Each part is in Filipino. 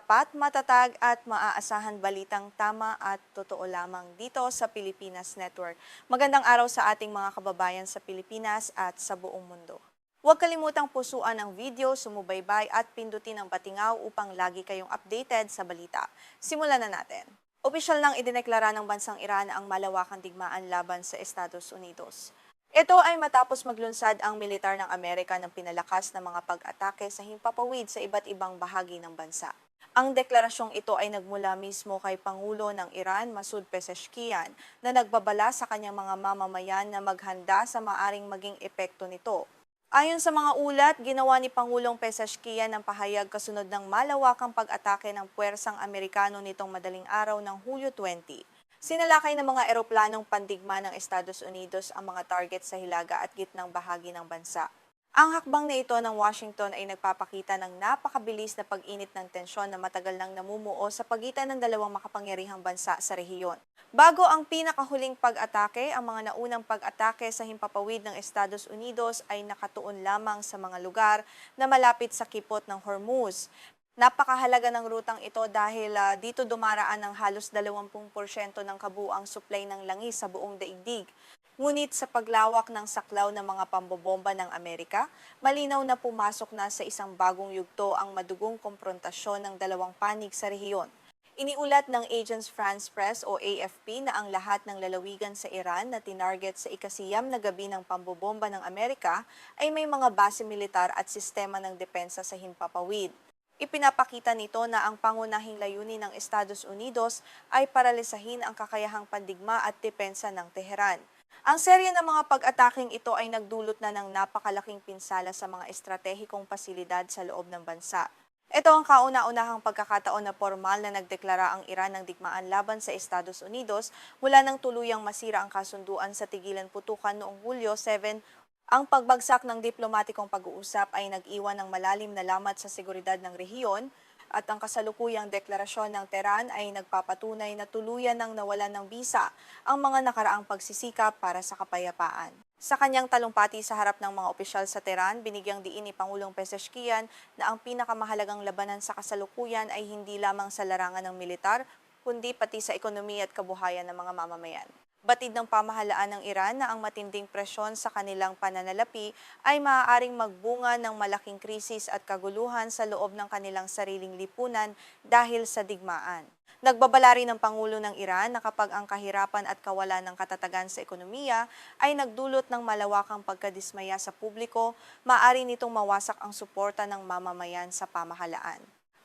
tapat, matatag at maaasahan balitang tama at totoo lamang dito sa Pilipinas Network. Magandang araw sa ating mga kababayan sa Pilipinas at sa buong mundo. Huwag kalimutang pusuan ang video, sumubaybay at pindutin ang patingaw upang lagi kayong updated sa balita. Simulan na natin. Opisyal nang idineklara ng bansang Iran ang malawakang digmaan laban sa Estados Unidos. Ito ay matapos maglunsad ang militar ng Amerika ng pinalakas na mga pag-atake sa himpapawid sa iba't ibang bahagi ng bansa. Ang deklarasyong ito ay nagmula mismo kay Pangulo ng Iran, Masoud Pezeshkian, na nagbabala sa kanyang mga mamamayan na maghanda sa maaring maging epekto nito. Ayon sa mga ulat, ginawa ni Pangulong Pezeshkian ang pahayag kasunod ng malawakang pag-atake ng puwersang Amerikano nitong madaling araw ng Hulyo 20. Sinalakay ng mga eroplanong pandigma ng Estados Unidos ang mga target sa hilaga at gitnang bahagi ng bansa. Ang hakbang na ito ng Washington ay nagpapakita ng napakabilis na pag-init ng tensyon na matagal nang namumuo sa pagitan ng dalawang makapangyarihang bansa sa rehiyon. Bago ang pinakahuling pag-atake, ang mga naunang pag-atake sa himpapawid ng Estados Unidos ay nakatuon lamang sa mga lugar na malapit sa kipot ng Hormuz. Napakahalaga ng rutang ito dahil dito dumaraan ang halos 20% ng kabuuang supply ng langis sa buong daigdig. Ngunit sa paglawak ng saklaw ng mga pambobomba ng Amerika, malinaw na pumasok na sa isang bagong yugto ang madugong komprontasyon ng dalawang panig sa rehiyon. Iniulat ng Agence France Presse o AFP na ang lahat ng lalawigan sa Iran na tinarget sa ikasiyam na gabi ng pambobomba ng Amerika ay may mga base militar at sistema ng depensa sa himpapawid. Ipinapakita nito na ang pangunahing layunin ng Estados Unidos ay paralisahin ang kakayahang pandigma at depensa ng Teheran. Ang serye ng mga pag-ataking ito ay nagdulot na ng napakalaking pinsala sa mga estratehikong pasilidad sa loob ng bansa. Ito ang kauna-unahang pagkakataon na formal na nagdeklara ang Iran ng digmaan laban sa Estados Unidos mula nang tuluyang masira ang kasunduan sa tigilan putukan noong Hulyo 7. Ang pagbagsak ng diplomatikong pag-uusap ay nag-iwan ng malalim na lamat sa seguridad ng rehiyon at ang kasalukuyang deklarasyon ng Tehran ay nagpapatunay na tuluyan ng nawalan ng bisa ang mga nakaraang pagsisikap para sa kapayapaan. Sa kanyang talumpati sa harap ng mga opisyal sa Tehran, binigyang diin ni Pangulong Pezeshkian na ang pinakamahalagang labanan sa kasalukuyan ay hindi lamang sa larangan ng militar, kundi pati sa ekonomiya at kabuhayan ng mga mamamayan. Batid ng pamahalaan ng Iran na ang matinding presyon sa kanilang pananalapi ay maaaring magbunga ng malaking krisis at kaguluhan sa loob ng kanilang sariling lipunan dahil sa digmaan. Nagbabala rin ng Pangulo ng Iran na kapag ang kahirapan at kawalan ng katatagan sa ekonomiya ay nagdulot ng malawakang pagkadismaya sa publiko, maaari nitong mawasak ang suporta ng mamamayan sa pamahalaan.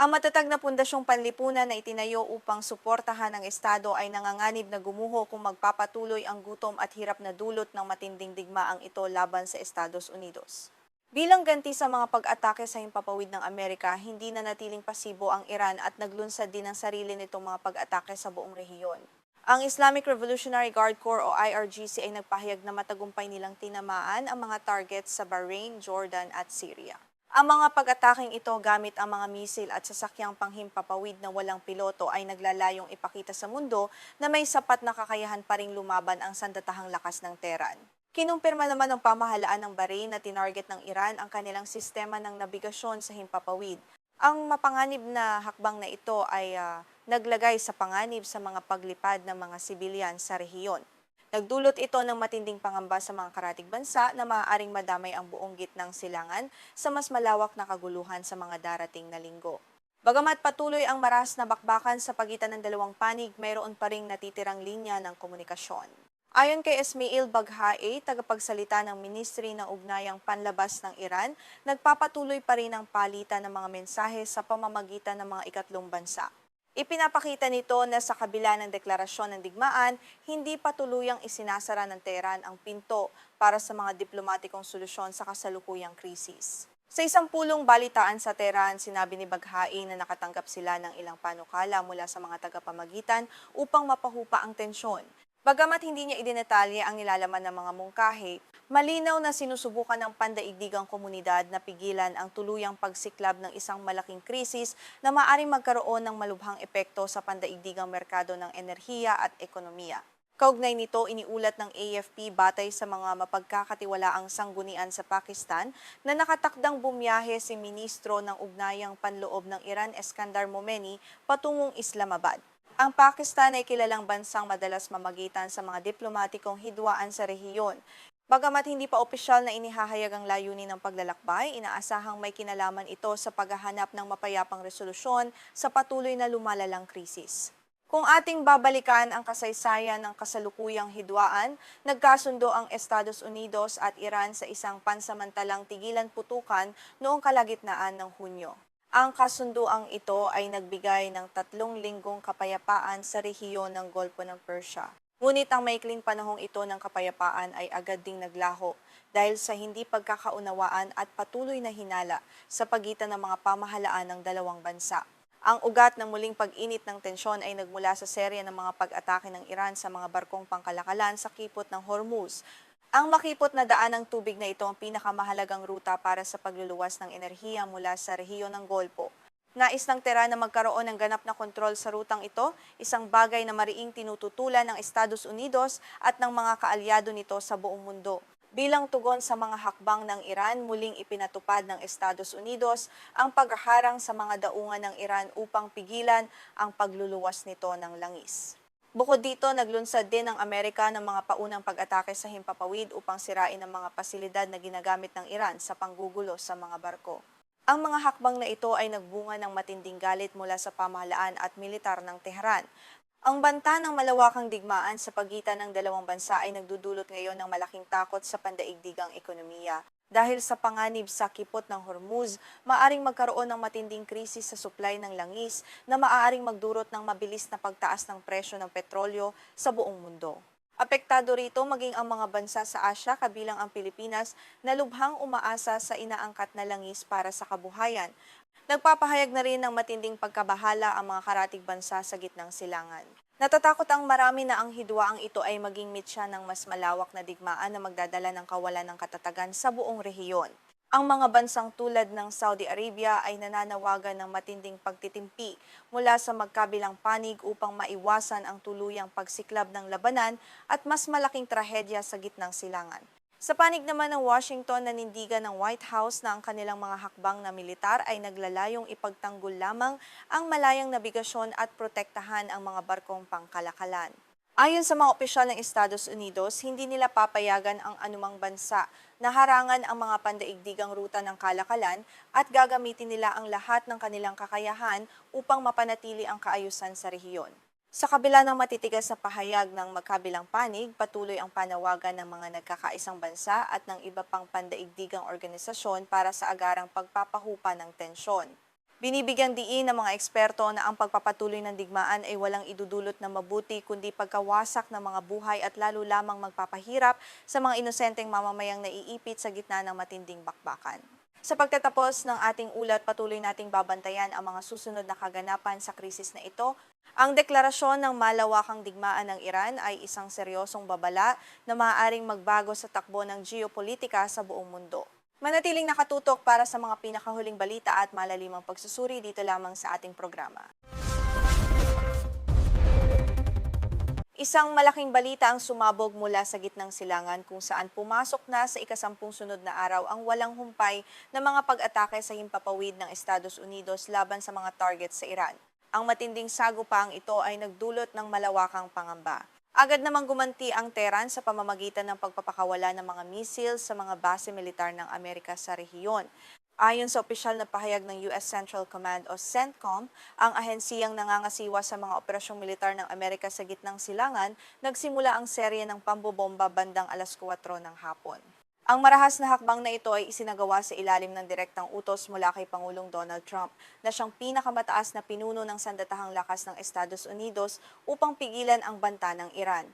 Ang matatag na pundasyong panlipunan na itinayo upang suportahan ang Estado ay nanganganib na gumuho kung magpapatuloy ang gutom at hirap na dulot ng matinding digmaang ito laban sa Estados Unidos. Bilang ganti sa mga pag-atake sa himpapawid ng Amerika, hindi na natiling pasibo ang Iran at naglunsad din ang sarili nitong mga pag-atake sa buong rehiyon. Ang Islamic Revolutionary Guard Corps o IRGC ay nagpahayag na matagumpay nilang tinamaan ang mga targets sa Bahrain, Jordan at Syria. Ang mga pag-ataking ito gamit ang mga misil at sasakyang panghimpapawid na walang piloto ay naglalayong ipakita sa mundo na may sapat na kakayahan pa ring lumaban ang sandatahang lakas ng Tehran. Kinumpirma naman ng pamahalaan ng Bahrain na tinarget ng Iran ang kanilang sistema ng nabigasyon sa himpapawid. Ang mapanganib na hakbang na ito ay naglagay sa panganib sa mga paglipad ng mga sibilyan sa rehiyon. Nagdulot ito ng matinding pangamba sa mga karatig bansa na maaaring madamay ang buong gitnang silangan sa mas malawak na kaguluhan sa mga darating na linggo. Bagamat patuloy ang maras na bakbakan sa pagitan ng dalawang panig, mayroon pa ring natitirang linya ng komunikasyon. Ayon kay Esmail Baghaei, tagapagsalita ng Ministry ng Ugnayang Panlabas ng Iran, nagpapatuloy pa rin ang palitan ng mga mensahe sa pamamagitan ng mga ikatlong bansa. Ipinapakita nito na sa kabila ng deklarasyon ng digmaan, hindi pa tuluyang isinasara ng Tehran ang pinto para sa mga diplomatikong solusyon sa kasalukuyang krisis. Sa isang pulong balitaan sa Tehran, sinabi ni Baghaei na nakatanggap sila ng ilang panukala mula sa mga tagapamagitan upang mapahupa ang tensyon. Bagamat hindi niya idinetalye ang nilalaman ng mga mungkahi, malinaw na sinusubukan ng pandaigdigang komunidad na pigilan ang tuluyang pagsiklab ng isang malaking krisis na maaaring magkaroon ng malubhang epekto sa pandaigdigang merkado ng enerhiya at ekonomiya. Kaugnay nito, iniulat ng AFP batay sa mga mapagkakatiwalaang sanggunian sa Pakistan na nakatakdang bumiyahe si Ministro ng Ugnayang Panloob ng Iran Eskandar Momeni patungong Islamabad. Ang Pakistan ay kilalang bansang madalas mamagitan sa mga diplomatikong hidwaan sa rehiyon. Bagamat hindi pa opisyal na inihahayag ang layunin ng paglalakbay, inaasahang may kinalaman ito sa paghahanap ng mapayapang resolusyon sa patuloy na lumalalang krisis. Kung ating babalikan ang kasaysayan ng kasalukuyang hidwaan, nagkasundo ang Estados Unidos at Iran sa isang pansamantalang tigilan putukan noong kalagitnaan ng Hunyo. Ang kasunduang ito ay nagbigay ng 3 linggong kapayapaan sa rehiyon ng Golpo ng Persia. Ngunit ang maikling panahong ito ng kapayapaan ay agad ding naglaho dahil sa hindi pagkakaunawaan at patuloy na hinala sa pagitan ng mga pamahalaan ng dalawang bansa. Ang ugat ng muling pag-init ng tensyon ay nagmula sa serye ng mga pag-atake ng Iran sa mga barkong pangkalakalan sa kipot ng Hormuz. Ang makipot na daan ng tubig na ito ang pinakamahalagang ruta para sa pagluluwas ng enerhiya mula sa rehiyon ng Golpo. Nais ng Tehran na magkaroon ng ganap na kontrol sa rutang ito, isang bagay na mariing tinututulan ng Estados Unidos at ng mga kaalyado nito sa buong mundo. Bilang tugon sa mga hakbang ng Iran, muling ipinatupad ng Estados Unidos ang pagharang sa mga daungan ng Iran upang pigilan ang pagluluwas nito ng langis. Bukod dito, naglunsad din ng Amerika ng mga paunang pag-atake sa himpapawid upang sirain ang mga pasilidad na ginagamit ng Iran sa panggugulo sa mga barko. Ang mga hakbang na ito ay nagbunga ng matinding galit mula sa pamahalaan at militar ng Tehran. Ang banta ng malawakang digmaan sa pagitan ng dalawang bansa ay nagdudulot ngayon ng malaking takot sa pandaigdigang ekonomiya. Dahil sa panganib sa kipot ng Hormuz, maaaring magkaroon ng matinding krisis sa supply ng langis na maaaring magdulot ng mabilis na pagtaas ng presyo ng petrolyo sa buong mundo. Apektado rito maging ang mga bansa sa Asya kabilang ang Pilipinas na lubhang umaasa sa inaangkat na langis para sa kabuhayan. Nagpapahayag na rin ng matinding pagkabahala ang mga karatig bansa sa gitnang silangan. Natatakot ang marami na ang hidwaang ito ay maging mitya ng mas malawak na digmaan na magdadala ng kawalan ng katatagan sa buong rehiyon. Ang mga bansang tulad ng Saudi Arabia ay nananawagan ng matinding pagtitimpi mula sa magkabilang panig upang maiwasan ang tuluyang pagsiklab ng labanan at mas malaking trahedya sa gitnang silangan. Sa panig naman ng Washington, nanindigan ng White House na ang kanilang mga hakbang na militar ay naglalayong ipagtanggol lamang ang malayang nabigasyon at protektahan ang mga barkong pangkalakalan. Ayon sa mga opisyal ng Estados Unidos, hindi nila papayagan ang anumang bansa na harangan ang mga pandaigdigang ruta ng kalakalan at gagamitin nila ang lahat ng kanilang kakayahan upang mapanatili ang kaayusan sa rehiyon. Sa kabila ng matitigas na pahayag ng magkabilang panig, patuloy ang panawagan ng mga nagkakaisang bansa at ng iba pang pandaigdigang organisasyon para sa agarang pagpapahupa ng tensyon. Binibigyang diin ng mga eksperto na ang pagpapatuloy ng digmaan ay walang idudulot na mabuti kundi pagkawasak ng mga buhay at lalo lamang magpapahirap sa mga inosenteng mamamayang naiipit sa gitna ng matinding bakbakan. Sa pagtatapos ng ating ulat, patuloy nating babantayan ang mga susunod na kaganapan sa krisis na ito. Ang deklarasyon ng malawakang digmaan ng Iran ay isang seryosong babala na maaaring magbago sa takbo ng geopolitika sa buong mundo. Manatiling nakatutok para sa mga pinakahuling balita at malalimang pagsusuri dito lamang sa ating programa. Isang malaking balita ang sumabog mula sa gitnang silangan kung saan pumasok na sa ikasampung sunod na araw ang walang humpay na mga pag-atake sa himpapawid ng Estados Unidos laban sa mga target sa Iran. Ang matinding sagupang ito ay nagdulot ng malawakang pangamba. Agad namang gumanti ang Tehran sa pamamagitan ng pagpapakawala ng mga misil sa mga base militar ng Amerika sa rehiyon. Ayon sa opisyal na pahayag ng US Central Command o CENTCOM, ang ahensiyang nangangasiwa sa mga operasyong militar ng Amerika sa gitnang silangan, nagsimula ang serye ng pambobomba bandang alas 4 ng hapon. Ang marahas na hakbang na ito ay isinagawa sa ilalim ng direktang utos mula kay Pangulong Donald Trump na siyang pinakamataas na pinuno ng sandatahang lakas ng Estados Unidos upang pigilan ang banta ng Iran.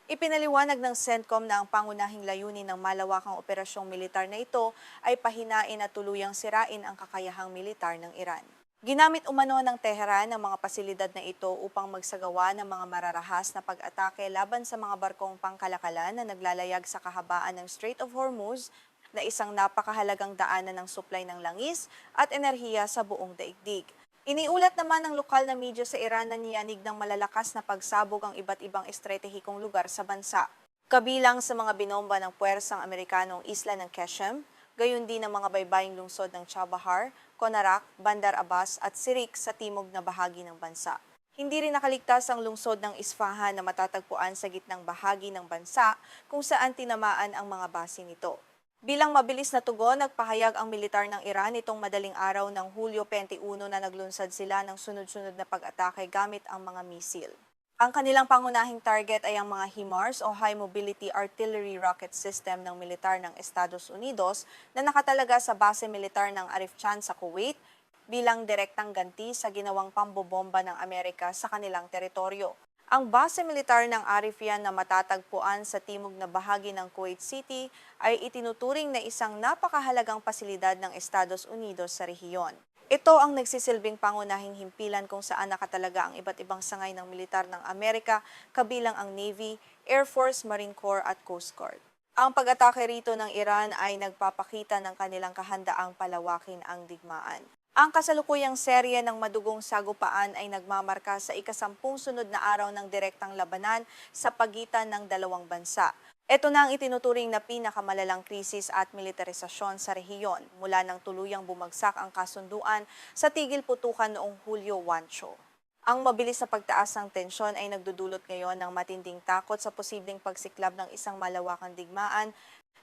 Ipinaliwanag ng CENTCOM na ang pangunahing layunin ng malawakang operasyong militar na ito ay pahinain at tuluyang sirain ang kakayahang militar ng Iran. Ginamit umano ng Tehran ang mga pasilidad na ito upang magsagawa ng mga mararahas na pag-atake laban sa mga barkong pangkalakalan na naglalayag sa kahabaan ng Strait of Hormuz na isang napakahalagang daanan ng supply ng langis at enerhiya sa buong daigdig. Iniulat naman ng lokal na media sa Iran na niyanig ng malalakas na pagsabog ang iba't ibang estratehikong lugar sa bansa. Kabilang sa mga binomba ng puwersang Amerikanong isla ng Qeshm, gayon din ang mga baybaying lungsod ng Chabahar, Konarak, Bandar Abbas at Sirik sa timog na bahagi ng bansa. Hindi rin nakaligtas ang lungsod ng Isfahan na matatagpuan sa gitnang bahagi ng bansa kung saan tinamaan ang mga base nito. Bilang mabilis na tugon, nagpahayag ang militar ng Iran nitong madaling araw ng Hulyo 21 na naglunsad sila ng sunod-sunod na pag-atake gamit ang mga misil. Ang kanilang pangunahing target ay ang mga HIMARS o High Mobility Artillery Rocket System ng militar ng Estados Unidos na nakatalaga sa base militar ng Arif Chan sa Kuwait bilang direktang ganti sa ginawang pambobomba ng Amerika sa kanilang teritoryo. Ang base militar ng Arif yan na matatagpuan sa timog na bahagi ng Kuwait City ay itinuturing na isang napakahalagang pasilidad ng Estados Unidos sa rehiyon. Ito ang nagsisilbing pangunahing himpilan kung saan nakatalaga ang iba't ibang sangay ng militar ng Amerika, kabilang ang Navy, Air Force, Marine Corps at Coast Guard. Ang pag-atake rito ng Iran ay nagpapakita ng kanilang kahandaang palawakin ang digmaan. Ang kasalukuyang serye ng madugong sagupaan ay nagmamarka sa ikasampung sunod na araw ng direktang labanan sa pagitan ng dalawang bansa. Ito na ang itinuturing na pinakamalalang krisis at militarisasyon sa rehiyon mula nang tuluyang bumagsak ang kasunduan sa tigil putukan noong Hulyo 8. Ang mabilis na pagtaas ng tensyon ay nagdudulot ngayon ng matinding takot sa posibleng pagsiklab ng isang malawakang digmaan.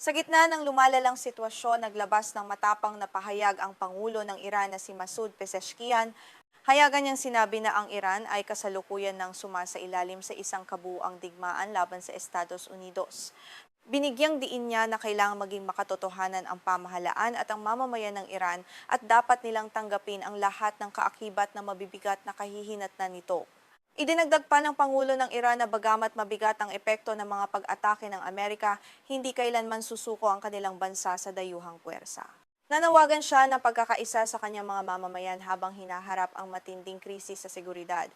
Sa gitna ng lumalalang sitwasyon, naglabas ng matapang na pahayag ang Pangulo ng Iran na si Masoud Pezeshkian. Hayagan niyang sinabi na ang Iran ay kasalukuyan ng sumasailalim sa isang kabuuang digmaan laban sa Estados Unidos. Binigyang diin niya na kailangang maging makatotohanan ang pamahalaan at ang mamamayan ng Iran at dapat nilang tanggapin ang lahat ng kaakibat na mabibigat na kahihinatnan nito. Idinagdag pa ng Pangulo ng Iran na bagamat mabigat ang epekto ng mga pag-atake ng Amerika, hindi kailanman susuko ang kanilang bansa sa dayuhang puwersa. Nanawagan siya ng pagkakaisa sa kanyang mga mamamayan habang hinaharap ang matinding krisis sa seguridad.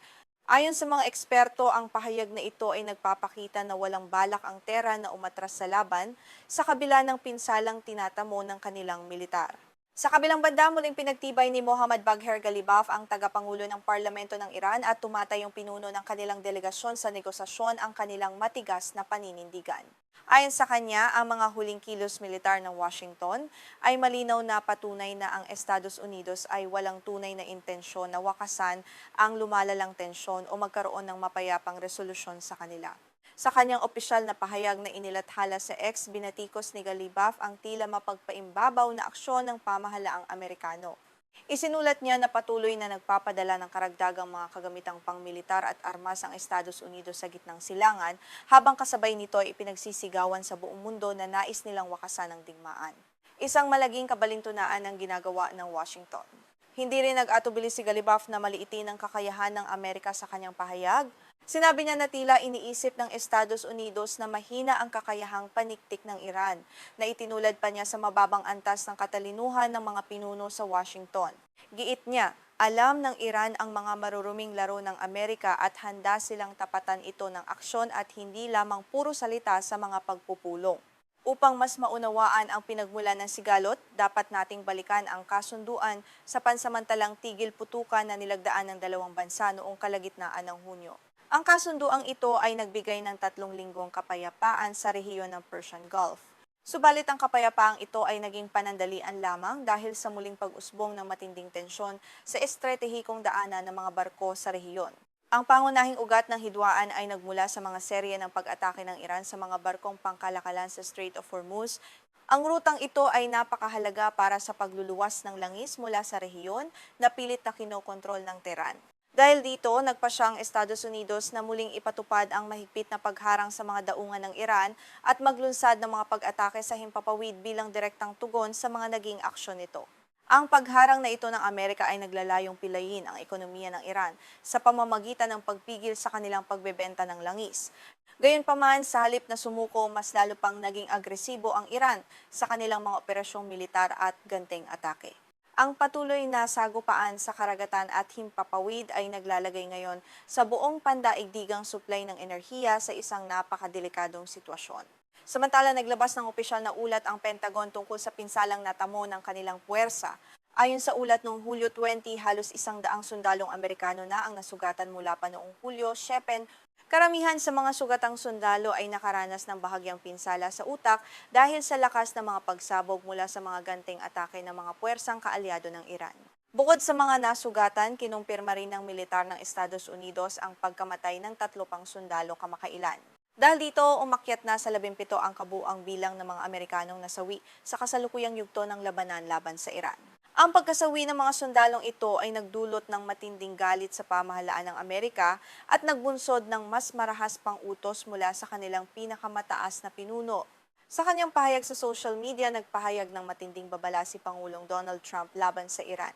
Ayon sa mga eksperto, ang pahayag na ito ay nagpapakita na walang balak ang Tehran na umatras sa laban sa kabila ng pinsalang tinatamo ng kanilang militar. Sa kabilang banda, muling pinagtibay ni Mohammad Bagher Ghalibaf ang tagapangulo ng parlamento ng Iran at tumatayong pinuno ng kanilang delegasyon sa negosasyon ang kanilang matigas na paninindigan. Ayon sa kanya, ang mga huling kilos militar ng Washington ay malinaw na patunay na ang Estados Unidos ay walang tunay na intensyon na wakasan ang lumalalang tensyon o magkaroon ng mapayapang resolusyon sa kanila. Sa kanyang opisyal na pahayag na inilathala sa X, binatikos ni Ghalibaf ang tila mapagpaimbabaw na aksyon ng pamahalaang Amerikano. Isinulat niya na patuloy na nagpapadala ng karagdagang mga kagamitang pangmilitar at armas ang Estados Unidos sa gitnang silangan, habang kasabay nito ay ipinagsisigawan sa buong mundo na nais nilang wakasan ang digmaan. Isang malaging kabalintunaan ang ginagawa ng Washington. Hindi rin nag-atubili si Ghalibaf na maliitin ang kakayahan ng Amerika sa kanyang pahayag. Sinabi niya na tila iniisip ng Estados Unidos na mahina ang kakayahang paniktik ng Iran, na itinulad pa niya sa mababang antas ng katalinuhan ng mga pinuno sa Washington. Giit niya, alam ng Iran ang mga maruruming laro ng Amerika at handa silang tapatan ito ng aksyon at hindi lamang puro salita sa mga pagpupulong. Upang mas maunawaan ang pinagmulan ng sigalot, dapat nating balikan ang kasunduan sa pansamantalang tigil putukan na nilagdaan ng dalawang bansa noong kalagitnaan ng Hunyo. Ang kasunduang ito ay nagbigay ng 3 linggong kapayapaan sa rehiyon ng Persian Gulf. Subalit ang kapayapaang ito ay naging panandalian lamang dahil sa muling pag-usbong ng matinding tensyon sa estratehikong daanan ng mga barko sa rehiyon. Ang pangunahing ugat ng hidwaan ay nagmula sa mga serye ng pag-atake ng Iran sa mga barkong pangkalakalan sa Strait of Hormuz. Ang rutang ito ay napakahalaga para sa pagluluwas ng langis mula sa rehiyon na pilit na kinokontrol ng Tehran. Dahil dito, nagpa siya ang Estados Unidos na muling ipatupad ang mahigpit na pagharang sa mga daungan ng Iran at maglunsad ng mga pag-atake sa himpapawid bilang direktang tugon sa mga naging aksyon nito. Ang pagharang na ito ng Amerika ay naglalayong pilayin ang ekonomiya ng Iran sa pamamagitan ng pagpigil sa kanilang pagbebenta ng langis. Gayunpaman, sa halip na sumuko, mas lalo pang naging agresibo ang Iran sa kanilang mga operasyong militar at ganteng atake. Ang patuloy na sagupaan sa karagatan at himpapawid ay naglalagay ngayon sa buong pandaigdigang supply ng enerhiya sa isang napakadelikadong sitwasyon. Samantala, naglabas ng opisyal na ulat ang Pentagon tungkol sa pinsalang natamo ng kanilang puwersa. Ayon sa ulat noong Hulyo 20, halos 100 sundalong Amerikano na ang nasugatan mula pa noong Hulyo 7. Karamihan sa mga sugatang sundalo ay nakaranas ng bahagyang pinsala sa utak dahil sa lakas ng mga pagsabog mula sa mga ganting atake ng mga puwersang kaalyado ng Iran. Bukod sa mga nasugatan, kinumpirma rin ng militar ng Estados Unidos ang pagkamatay ng 3 pang sundalo kamakailan. Dahil dito, umakyat na sa 17 ang kabuang bilang ng mga Amerikanong nasawi sa kasalukuyang yugto ng labanan laban sa Iran. Ang pagkasawi ng mga sundalong ito ay nagdulot ng matinding galit sa pamahalaan ng Amerika at nagbunsod ng mas marahas pang utos mula sa kanilang pinakamataas na pinuno. Sa kanyang pahayag sa social media, nagpahayag ng matinding babala si Pangulong Donald Trump laban sa Iran.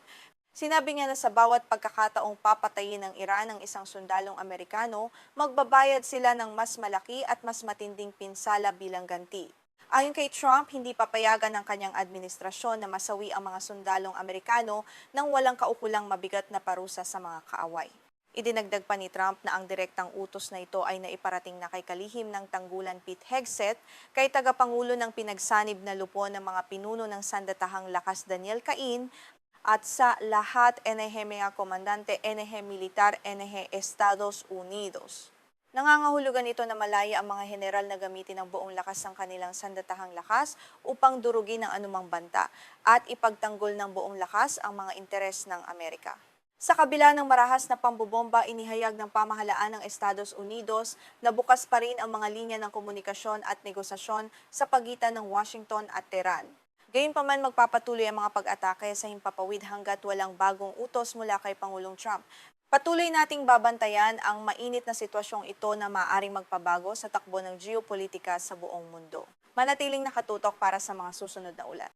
Sinabi niya na sa bawat pagkakataong papatayin ng Iran ng isang sundalong Amerikano, magbabayad sila ng mas malaki at mas matinding pinsala bilang ganti. Ayon kay Trump, hindi papayagan ng kanyang administrasyon na masawi ang mga sundalong Amerikano nang walang kaukulang mabigat na parusa sa mga kaaway. Idinagdag pa ni Trump na ang direktang utos na ito ay naiparating na kay kalihim ng tanggulan Pete Hegseth, kay tagapangulo ng pinagsanib na lupon ng mga pinuno ng Sandatahang Lakas Daniel Cain, at sa lahat NH Komandante NH Militar NH Estados Unidos. Nangangahulugan ito na malaya ang mga general na gamitin ang buong lakas ng kanilang sandatahang lakas upang durugin ang anumang banta at ipagtanggol ng buong lakas ang mga interes ng Amerika. Sa kabila ng marahas na pambobomba, inihayag ng pamahalaan ng Estados Unidos na bukas pa rin ang mga linya ng komunikasyon at negosasyon sa pagitan ng Washington at Tehran. Gayunpaman, magpapatuloy ang mga pag-atake sa himpapawid hanggat walang bagong utos mula kay Pangulong Trump. Patuloy nating babantayan ang mainit na sitwasyong ito na maaaring magpabago sa takbo ng geopolitika sa buong mundo. Manatiling nakatutok para sa mga susunod na ulat.